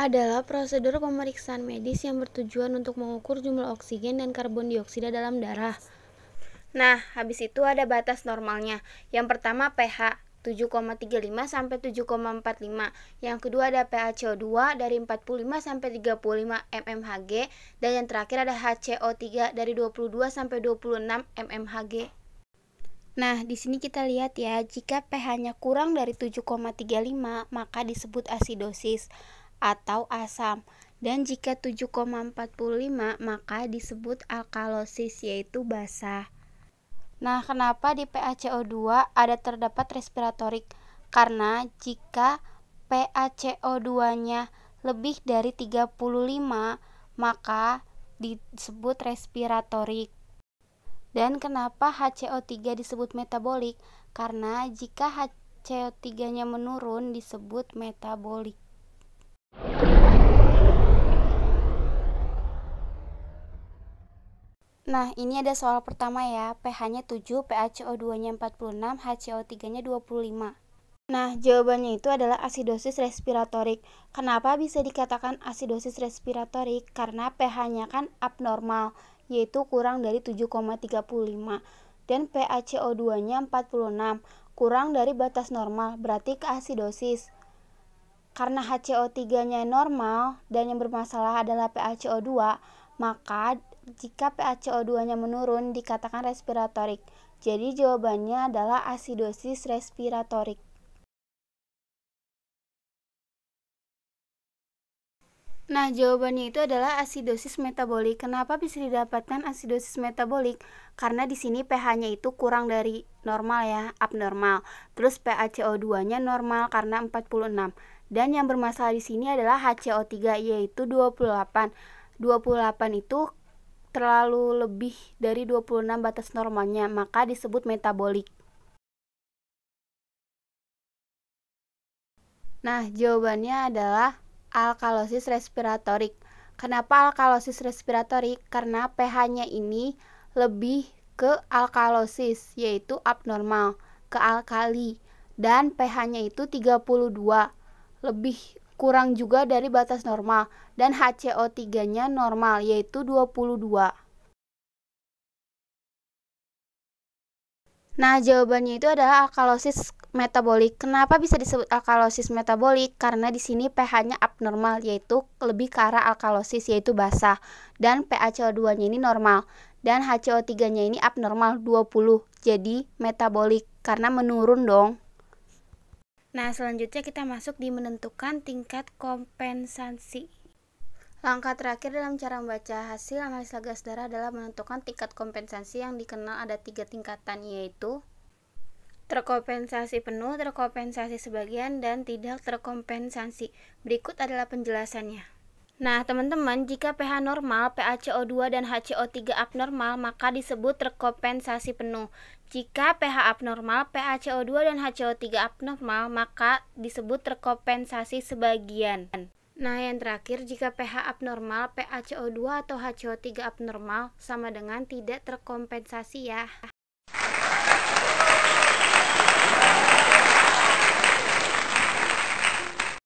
adalah prosedur pemeriksaan medis yang bertujuan untuk mengukur jumlah oksigen dan karbon dioksida dalam darah. Nah, habis itu ada batas normalnya. Yang pertama pH 7,35 sampai 7,45. Yang kedua ada PaCO2 dari 45 sampai 35 mmHg dan yang terakhir ada HCO3 dari 22 sampai 26 mmHg. Nah, di sini kita lihat ya, jika pH-nya kurang dari 7,35 maka disebut asidosis atau asam. Dan jika 7,45 maka disebut alkalosis yaitu basah. Nah, kenapa di PaCO2 ada terdapat respiratorik? Karena jika PaCO2-nya lebih dari 35 maka disebut respiratorik. Dan kenapa HCO3 disebut metabolik? Karena jika HCO3-nya menurun disebut metabolik. Nah, ini ada soal pertama ya, pH-nya 7, PaCO2-nya 46, HCO3-nya 25. Nah, jawabannya itu adalah asidosis respiratorik. Kenapa bisa dikatakan asidosis respiratorik? Karena pH-nya kan abnormal, yaitu kurang dari 7,35. Dan PaCO2-nya 46, kurang dari batas normal, berarti keasidosis. Karena HCO3-nya normal dan yang bermasalah adalah PaCO2, maka jika PaCO2-nya menurun dikatakan respiratorik. Jadi jawabannya adalah asidosis respiratorik. Nah, jawabannya itu adalah asidosis metabolik. Kenapa bisa didapatkan asidosis metabolik? Karena di sini pH-nya itu kurang dari normal ya, abnormal. Terus PaCO2-nya normal karena 46. Dan yang bermasalah di sini adalah HCO3 yaitu 28. 28 itu terlalu lebih dari 26 batas normalnya, maka disebut metabolik. Nah, jawabannya adalah alkalosis respiratorik. Kenapa alkalosis respiratorik? Karena pH-nya ini lebih ke alkalosis, yaitu abnormal, ke alkali. Dan pH-nya itu 32, lebih kurang juga dari batas normal. Dan HCO3-nya normal, yaitu 22. Nah, jawabannya itu adalah alkalosis metabolik. Kenapa bisa disebut alkalosis metabolik? Karena di sini pH-nya abnormal, yaitu lebih ke arah alkalosis, yaitu basah. Dan PaCO2-nya ini normal. Dan HCO3-nya ini abnormal, 20. Jadi metabolik, karena menurun dong. Nah, selanjutnya kita masuk di menentukan tingkat kompensasi. Langkah terakhir dalam cara membaca hasil analisa gas darah adalah menentukan tingkat kompensasi yang dikenal ada 3 tingkatan, yaitu terkompensasi penuh, terkompensasi sebagian, dan tidak terkompensasi. Berikut adalah penjelasannya. Nah, teman-teman, jika pH normal, PaCO2 dan HCO3 abnormal, maka disebut terkompensasi penuh. Jika pH abnormal, PaCO2 dan HCO3 abnormal, maka disebut terkompensasi sebagian. Nah, yang terakhir, jika pH abnormal, PaCO2 atau HCO3 abnormal sama dengan tidak terkompensasi ya.